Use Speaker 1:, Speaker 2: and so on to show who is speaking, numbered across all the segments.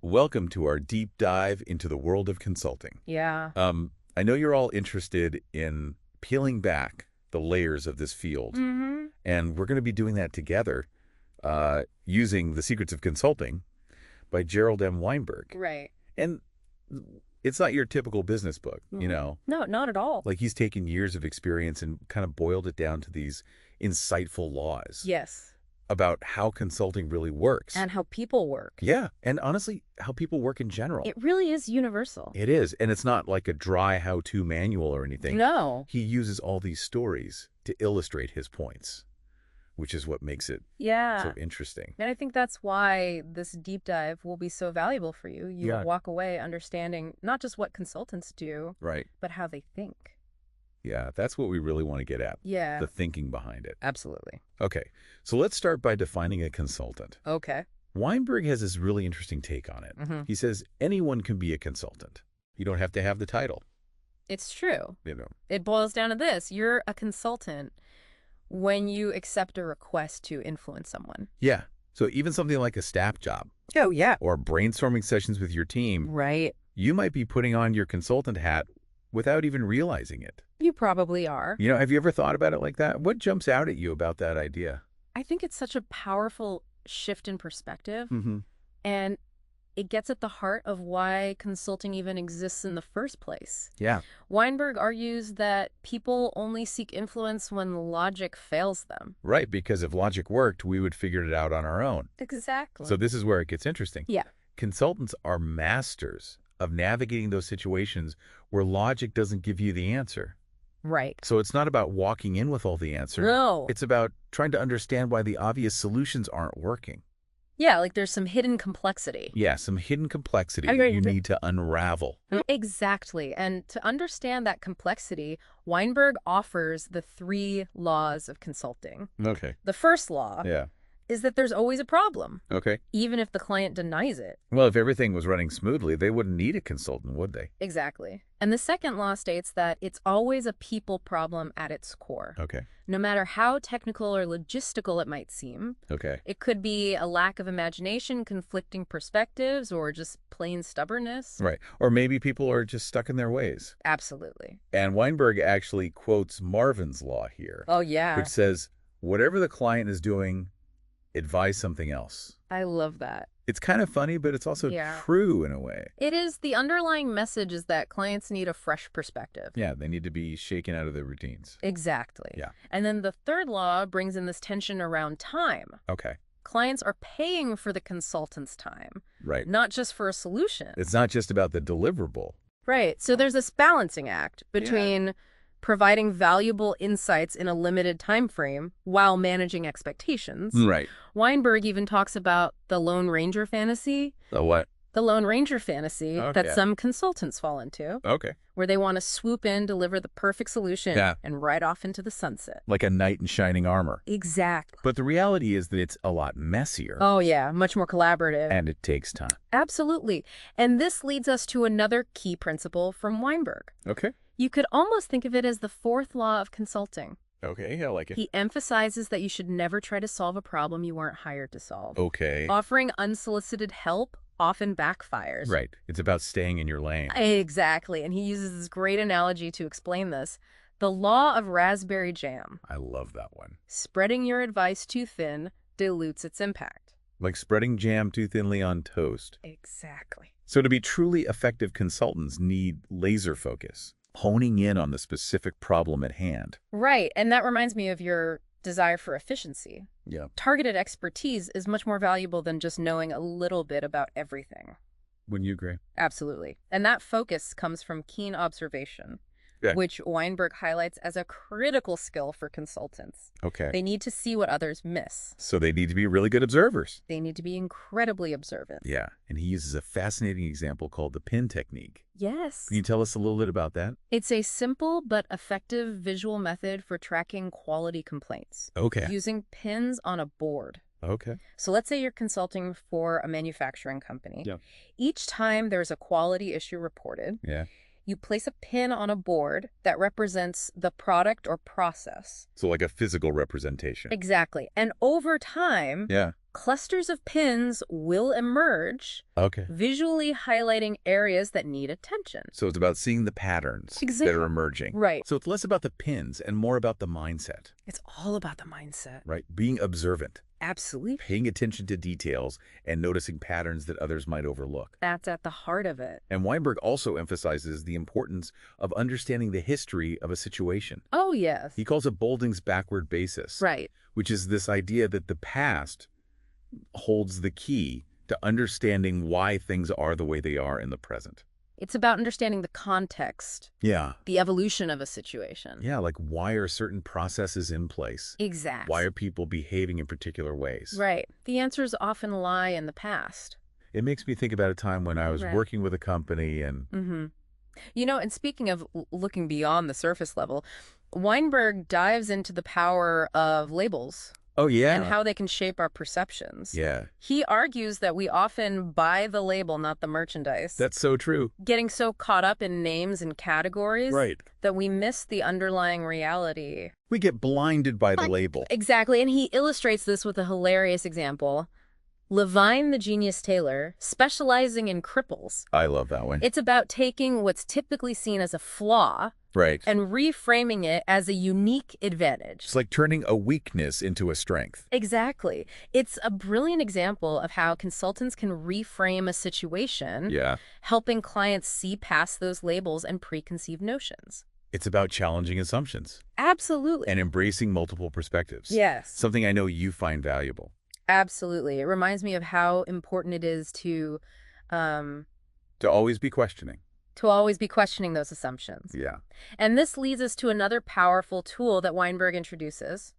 Speaker 1: welcome to our deep dive into the world of consulting.
Speaker 2: Yeah.
Speaker 1: I know you're all interested in peeling back the layers of this field, and we're going to be doing that together using The Secrets of Consulting by Gerald M. Weinberg.
Speaker 2: Right.
Speaker 1: And it's not your typical business book, you know?
Speaker 2: No, not at all.
Speaker 1: Like he's taken years of experience and kind of boiled it down to these insightful laws.
Speaker 2: Yes.
Speaker 1: About how consulting really works.
Speaker 2: And how people work.
Speaker 1: Yeah, and honestly, how people work in general.
Speaker 2: It really is universal.
Speaker 1: It is, and it's not like a dry how-to manual or anything.
Speaker 2: No.
Speaker 1: He uses all these stories to illustrate his points, which is what makes it sort of interesting.
Speaker 2: And I think that's why this deep dive will be so valuable for you. You walk away understanding not just what consultants do,
Speaker 1: right,
Speaker 2: but how they think.
Speaker 1: Yeah, that's what we really want to get at.
Speaker 2: Yeah.
Speaker 1: The thinking behind it.
Speaker 2: Absolutely.
Speaker 1: Okay, so let's start by defining a consultant.
Speaker 2: Okay.
Speaker 1: Weinberg has this really interesting take on it. He says anyone can be a consultant. You don't have to have the title.
Speaker 2: It's true.
Speaker 1: You know.
Speaker 2: It boils down to this. You're a consultant when you accept a request to influence someone.
Speaker 1: Yeah. So even something like a staff job.
Speaker 2: Oh, yeah.
Speaker 1: Or brainstorming sessions with your team.
Speaker 2: Right.
Speaker 1: You might be putting on your consultant hat without even realizing it.
Speaker 2: You probably are.
Speaker 1: You know, have you ever thought about it like that? What jumps out at you about that idea?
Speaker 2: I think it's such a powerful shift in perspective. And it gets at the heart of why consulting even exists in the first place.
Speaker 1: Yeah.
Speaker 2: Weinberg argues that people only seek influence when logic fails them.
Speaker 1: Right, because if logic worked, we would figure it out on our own.
Speaker 2: Exactly.
Speaker 1: So this is where it gets interesting.
Speaker 2: Yeah.
Speaker 1: Consultants are masters of navigating those situations where logic doesn't give you the answer.
Speaker 2: Right.
Speaker 1: So it's not about walking in with all the answers.
Speaker 2: No.
Speaker 1: It's about trying to understand why the obvious solutions aren't working.
Speaker 2: Yeah, like there's some hidden complexity.
Speaker 1: Yeah, some hidden complexity you need to unravel.
Speaker 2: Exactly. And to understand that complexity, Weinberg offers the 3 laws of consulting.
Speaker 1: Okay.
Speaker 2: The first law is that there's always a problem.
Speaker 1: Okay.
Speaker 2: Even if the client denies it.
Speaker 1: Well, if everything was running smoothly, they wouldn't need a consultant, would they?
Speaker 2: Exactly. And the second law states that it's always a people problem at its core.
Speaker 1: Okay.
Speaker 2: No matter how technical or logistical it might seem.
Speaker 1: Okay.
Speaker 2: It could be a lack of imagination, conflicting perspectives, or just plain stubbornness.
Speaker 1: Right. Or maybe people are just stuck in their ways.
Speaker 2: Absolutely.
Speaker 1: And Weinberg actually quotes Marvin's law here.
Speaker 2: Oh, yeah.
Speaker 1: Which says, whatever the client is doing, advise something else.
Speaker 2: I love that.
Speaker 1: It's kind of funny, but it's also true in a way.
Speaker 2: It is. The underlying message is that clients need a fresh perspective.
Speaker 1: Yeah, they need to be shaken out of their routines.
Speaker 2: Exactly.
Speaker 1: Yeah.
Speaker 2: And then the third law brings in this tension around time.
Speaker 1: Okay.
Speaker 2: Clients are paying for the consultant's time.
Speaker 1: Right.
Speaker 2: Not just for a solution.
Speaker 1: It's not just about the deliverable.
Speaker 2: Right. So there's this balancing act between providing valuable insights in a limited time frame while managing expectations.
Speaker 1: Right.
Speaker 2: Weinberg even talks about the Lone Ranger fantasy.
Speaker 1: The what?
Speaker 2: The Lone Ranger fantasy that some consultants fall into.
Speaker 1: Okay.
Speaker 2: Where they want to swoop in, deliver the perfect solution, and ride off into the sunset.
Speaker 1: Like a knight in shining armor.
Speaker 2: Exactly.
Speaker 1: But the reality is that it's a lot messier.
Speaker 2: Oh, yeah. Much more collaborative.
Speaker 1: And it takes time.
Speaker 2: Absolutely. And this leads us to another key principle from Weinberg.
Speaker 1: Okay.
Speaker 2: You could almost think of it as the 4th law of consulting.
Speaker 1: Okay, I like it.
Speaker 2: He emphasizes that you should never try to solve a problem you weren't hired to solve.
Speaker 1: Okay.
Speaker 2: Offering unsolicited help often backfires.
Speaker 1: Right. It's about staying in your lane.
Speaker 2: Exactly. And he uses this great analogy to explain this. The law of raspberry jam.
Speaker 1: I love that one.
Speaker 2: Spreading your advice too thin dilutes its impact.
Speaker 1: Like spreading jam too thinly on toast.
Speaker 2: Exactly.
Speaker 1: So to be truly effective consultants need laser focus, honing in on the specific problem at hand.
Speaker 2: Right. And that reminds me of your desire for efficiency.
Speaker 1: Yeah.
Speaker 2: Targeted expertise is much more valuable than just knowing a little bit about everything.
Speaker 1: Wouldn't you agree?
Speaker 2: Absolutely. And that focus comes from keen observation, which Weinberg highlights as a critical skill for consultants.
Speaker 1: Okay.
Speaker 2: They need to see what others miss.
Speaker 1: So they need to be really good observers.
Speaker 2: They need to be incredibly observant.
Speaker 1: Yeah. And he uses a fascinating example called the pin technique.
Speaker 2: Yes.
Speaker 1: Can you tell us a little bit about that?
Speaker 2: It's a simple but effective visual method for tracking quality complaints.
Speaker 1: Okay.
Speaker 2: Using pins on a board.
Speaker 1: Okay.
Speaker 2: So let's say you're consulting for a manufacturing company.
Speaker 1: Yeah.
Speaker 2: Each time there's a quality issue reported, you place a pin on a board that represents the product or process.
Speaker 1: So like a physical representation.
Speaker 2: Exactly. And over time, Clusters of pins will emerge,
Speaker 1: Okay.
Speaker 2: visually highlighting areas that need attention.
Speaker 1: So it's about seeing the patterns that are emerging.
Speaker 2: Right.
Speaker 1: So it's less about the pins and more about the mindset,
Speaker 2: It's all about the mindset.
Speaker 1: right? Being observant,
Speaker 2: Absolutely.
Speaker 1: paying attention to details, and noticing patterns that others might overlook.
Speaker 2: That's at the heart of it.
Speaker 1: And Weinberg also emphasizes the importance of understanding the history of a situation.
Speaker 2: Oh, yes.
Speaker 1: He calls it Boulding's backward basis,
Speaker 2: Right.
Speaker 1: which is this idea that the past holds the key to understanding why things are the way they are in the present.
Speaker 2: It's about understanding the context,
Speaker 1: Yeah.
Speaker 2: the evolution of a situation.
Speaker 1: Yeah, like why are certain processes in place?
Speaker 2: Exactly.
Speaker 1: Why are people behaving in particular ways?
Speaker 2: Right. The answers often lie in the past.
Speaker 1: It makes me think about a time when I was
Speaker 2: Right.
Speaker 1: working with a company and
Speaker 2: You know, and speaking of looking beyond the surface level, Weinberg dives into the power of labels
Speaker 1: oh yeah.
Speaker 2: and how they can shape our perceptions.
Speaker 1: Yeah.
Speaker 2: He argues that we often buy the label, not the merchandise,
Speaker 1: That's so true.
Speaker 2: getting so caught up in names and categories
Speaker 1: Right.
Speaker 2: that we miss the underlying reality.
Speaker 1: We get blinded by the label.
Speaker 2: Exactly, and he illustrates this with a hilarious example. Levine the Genius Tailor, specializing in cripples.
Speaker 1: I love that one.
Speaker 2: It's about taking what's typically seen as a flaw
Speaker 1: Right.
Speaker 2: and reframing it as a unique advantage.
Speaker 1: It's like turning a weakness into a strength.
Speaker 2: Exactly. It's a brilliant example of how consultants can reframe a situation,
Speaker 1: Yeah.
Speaker 2: helping clients see past those labels and preconceived notions.
Speaker 1: It's about challenging assumptions
Speaker 2: Absolutely.
Speaker 1: and embracing multiple perspectives.
Speaker 2: Yes.
Speaker 1: Something I know you find valuable.
Speaker 2: Absolutely. It reminds me of how important it is to
Speaker 1: always be questioning.
Speaker 2: always be questioning those assumptions.
Speaker 1: Yeah.
Speaker 2: And this leads us to another powerful tool that Weinberg introduces,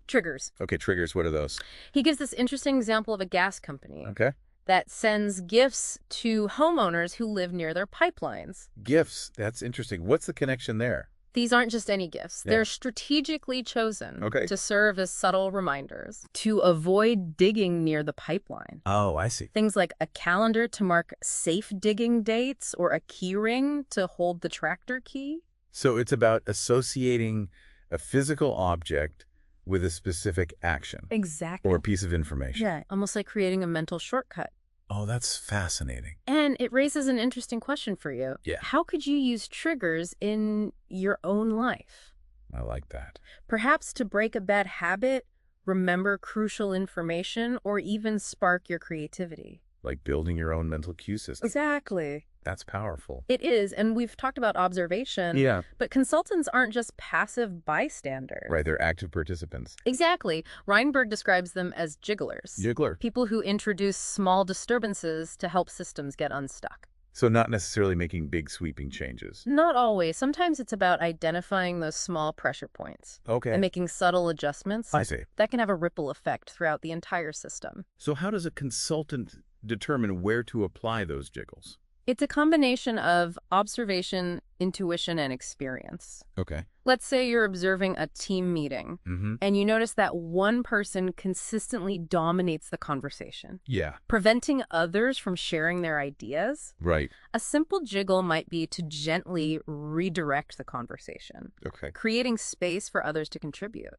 Speaker 2: triggers.
Speaker 1: Okay, triggers, what are those?
Speaker 2: He gives this interesting example of a gas company
Speaker 1: Okay.
Speaker 2: that sends gifts to homeowners who live near their pipelines.
Speaker 1: Gifts, that's interesting. What's the connection there?
Speaker 2: These aren't just any gifts.
Speaker 1: Yeah.
Speaker 2: They're strategically chosen
Speaker 1: Okay.
Speaker 2: to serve as subtle reminders to avoid digging near the pipeline.
Speaker 1: Oh, I see.
Speaker 2: Things like a calendar to mark safe digging dates or a key ring to hold the tractor key.
Speaker 1: So it's about associating a physical object with a specific action
Speaker 2: Exactly.
Speaker 1: or a piece of information.
Speaker 2: Yeah, almost like creating a mental shortcut.
Speaker 1: Oh, that's fascinating.
Speaker 2: And it raises an interesting question for you.
Speaker 1: Yeah.
Speaker 2: How could you use triggers in your own life?
Speaker 1: I like that.
Speaker 2: Perhaps to break a bad habit, remember crucial information, or even spark your creativity.
Speaker 1: Like building your own mental cue system.
Speaker 2: Exactly.
Speaker 1: That's powerful.
Speaker 2: It is, and we've talked about observation,
Speaker 1: Yeah.
Speaker 2: but consultants aren't just passive bystanders.
Speaker 1: Right, they're active participants.
Speaker 2: Exactly. Weinberg describes them as jigglers.
Speaker 1: Jiggler.
Speaker 2: People who introduce small disturbances to help systems get unstuck.
Speaker 1: So not necessarily making big sweeping changes.
Speaker 2: Not always. Sometimes it's about identifying those small pressure points
Speaker 1: Okay.
Speaker 2: and making subtle adjustments
Speaker 1: I see.
Speaker 2: that can have a ripple effect throughout the entire system.
Speaker 1: So how does a consultant determine where to apply those jiggles?
Speaker 2: It's a combination of observation, intuition, and experience.
Speaker 1: Okay.
Speaker 2: Let's say you're observing a team meeting
Speaker 1: Mm-hmm.
Speaker 2: and you notice that one person consistently dominates the conversation,
Speaker 1: Yeah.
Speaker 2: preventing others from sharing their ideas.
Speaker 1: Right.
Speaker 2: A simple jiggle might be to gently redirect the conversation,
Speaker 1: Okay.
Speaker 2: creating space for others to contribute.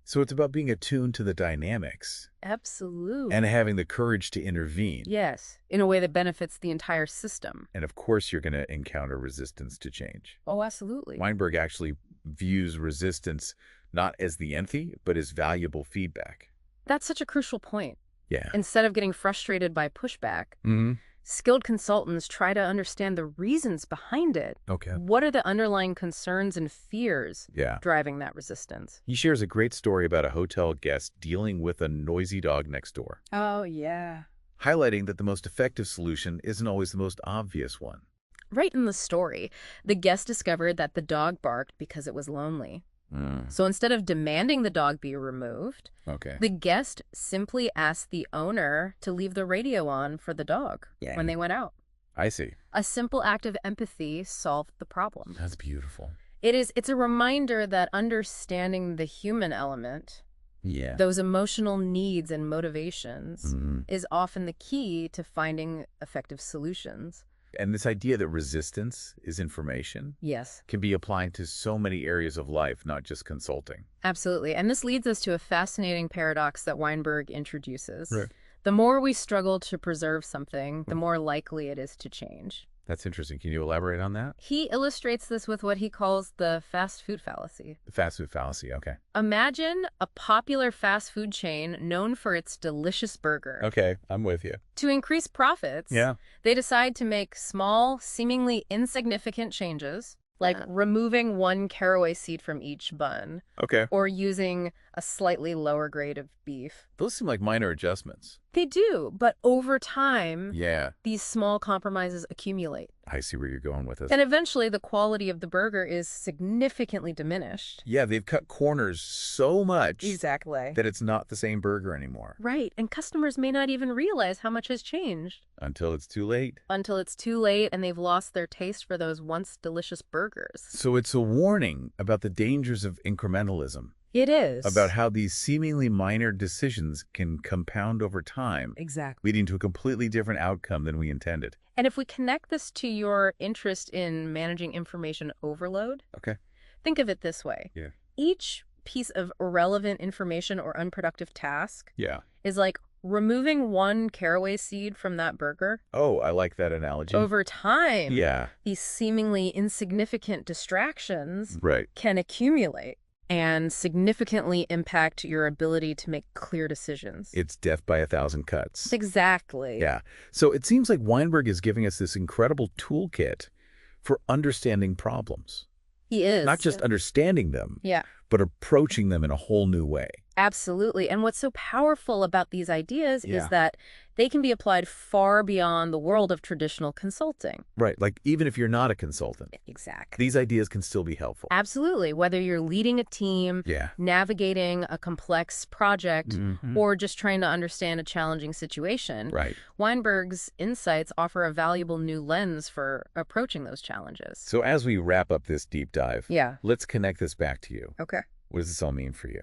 Speaker 1: So it's about being attuned to the dynamics
Speaker 2: Absolutely.
Speaker 1: and having the courage to intervene.
Speaker 2: Yes, in a way that benefits the entire system.
Speaker 1: And of course, you're going to encounter resistance to change.
Speaker 2: Oh, absolutely.
Speaker 1: Weinberg actually views resistance not as the enemy, but as valuable feedback.
Speaker 2: That's such a crucial point.
Speaker 1: Yeah.
Speaker 2: Instead of getting frustrated by pushback,
Speaker 1: Mm-hmm.
Speaker 2: skilled consultants try to understand the reasons behind it.
Speaker 1: Okay.
Speaker 2: What are the underlying concerns and fears
Speaker 1: Yeah.
Speaker 2: driving that resistance?
Speaker 1: He shares a great story about a hotel guest dealing with a noisy dog next door,
Speaker 2: Oh, yeah.
Speaker 1: highlighting that the most effective solution isn't always the most obvious one.
Speaker 2: Right in the story, the guest discovered that the dog barked because it was lonely. So instead of demanding the dog be removed,
Speaker 1: Okay.
Speaker 2: the guest simply asked the owner to leave the radio on for the dog
Speaker 1: Yeah.
Speaker 2: when they went out.
Speaker 1: I see.
Speaker 2: A simple act of empathy solved the problem.
Speaker 1: That's beautiful.
Speaker 2: It's a reminder that understanding the human element,
Speaker 1: Yeah.
Speaker 2: those emotional needs and motivations,
Speaker 1: Mhm.
Speaker 2: is often the key to finding effective solutions.
Speaker 1: And this idea that resistance is information
Speaker 2: Yes,
Speaker 1: can be applied to so many areas of life, not just consulting.
Speaker 2: absolutely. And this leads us to a fascinating paradox that Weinberg introduces.
Speaker 1: Right.
Speaker 2: The more we struggle to preserve something, the more likely it is to change.
Speaker 1: That's interesting. Can you elaborate on that?
Speaker 2: He illustrates this with what he calls the fast food fallacy.
Speaker 1: The fast food fallacy. Okay.
Speaker 2: Imagine a popular fast food chain known for its delicious burger.
Speaker 1: Okay, I'm with you.
Speaker 2: To increase profits,
Speaker 1: Yeah.
Speaker 2: they decide to make small, seemingly insignificant changes, like removing one caraway seed from each bun,
Speaker 1: Okay.
Speaker 2: or using a slightly lower grade of beef.
Speaker 1: Those seem like minor adjustments.
Speaker 2: They do, but over time,
Speaker 1: Yeah.
Speaker 2: these small compromises accumulate.
Speaker 1: I see where you're going with this.
Speaker 2: And eventually, the quality of the burger is significantly diminished.
Speaker 1: Yeah, they've cut corners so much
Speaker 2: Exactly.
Speaker 1: that it's not the same burger anymore.
Speaker 2: Right, and customers may not even realize how much has changed
Speaker 1: Until it's too late.
Speaker 2: until it's too late and they've lost their taste for those once delicious burgers.
Speaker 1: So it's a warning about the dangers of incrementalism,
Speaker 2: It is.
Speaker 1: about how these seemingly minor decisions can compound over time,
Speaker 2: Exactly.
Speaker 1: leading to a completely different outcome than we intended.
Speaker 2: And if we connect this to your interest in managing information overload,
Speaker 1: Okay.
Speaker 2: think of it this way.
Speaker 1: Yeah.
Speaker 2: Each piece of irrelevant information or unproductive task
Speaker 1: Yeah.
Speaker 2: is like removing one caraway seed from that burger.
Speaker 1: Oh, I like that analogy.
Speaker 2: Over time,
Speaker 1: Yeah.
Speaker 2: these seemingly insignificant distractions
Speaker 1: Right.
Speaker 2: can accumulate and significantly impact your ability to make clear decisions.
Speaker 1: It's death by a thousand cuts.
Speaker 2: Exactly.
Speaker 1: Yeah. So it seems like Weinberg is giving us this incredible toolkit for understanding problems.
Speaker 2: He is.
Speaker 1: Not just understanding them,
Speaker 2: Yeah.
Speaker 1: but approaching them in a whole new way.
Speaker 2: Absolutely. And what's so powerful about these ideas
Speaker 1: Yeah.
Speaker 2: is that they can be applied far beyond the world of traditional consulting.
Speaker 1: Right. Like, even if you're not a consultant,
Speaker 2: Exactly.
Speaker 1: these ideas can still be helpful.
Speaker 2: Absolutely. Whether you're leading a team,
Speaker 1: Yeah.
Speaker 2: navigating a complex project,
Speaker 1: Mhm.
Speaker 2: or just trying to understand a challenging situation,
Speaker 1: Right.
Speaker 2: Weinberg's insights offer a valuable new lens for approaching those challenges.
Speaker 1: So as we wrap up this deep dive,
Speaker 2: Yeah.
Speaker 1: let's connect this back to you.
Speaker 2: Okay.
Speaker 1: What does this all mean for you?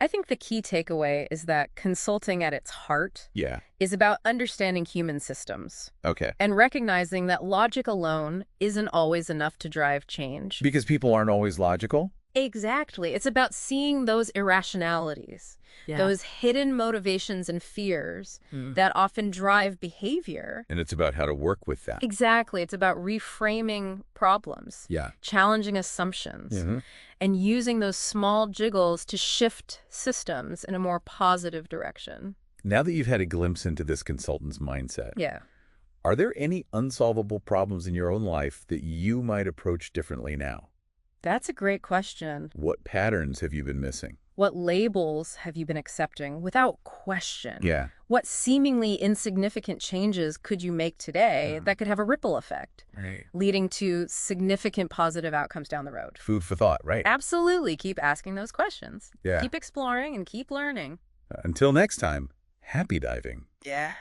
Speaker 2: I think the key takeaway is that consulting at its heart
Speaker 1: Yeah.
Speaker 2: is about understanding human systems
Speaker 1: Okay.
Speaker 2: and recognizing that logic alone isn't always enough to drive change.
Speaker 1: Because people aren't always logical?
Speaker 2: Exactly. It's about seeing those irrationalities, those hidden motivations and fears that often drive behavior.
Speaker 1: And it's about how to work with that.
Speaker 2: Exactly. It's about reframing problems,
Speaker 1: Yeah.
Speaker 2: challenging assumptions,
Speaker 1: Mhm.
Speaker 2: and using those small jiggles to shift systems in a more positive direction.
Speaker 1: Now that you've had a glimpse into this consultant's mindset,
Speaker 2: Yeah.
Speaker 1: are there any unsolvable problems in your own life that you might approach differently now?
Speaker 2: That's a great question.
Speaker 1: What patterns have you been missing?
Speaker 2: What labels have you been accepting without question?
Speaker 1: Yeah.
Speaker 2: What seemingly insignificant changes could you make today that could have a ripple effect,
Speaker 1: Right.
Speaker 2: leading to significant positive outcomes down the road?
Speaker 1: Food for thought, right?
Speaker 2: Absolutely. Keep asking those questions.
Speaker 1: Yeah.
Speaker 2: Keep exploring and keep learning.
Speaker 1: Until next time, happy diving.
Speaker 2: Yeah.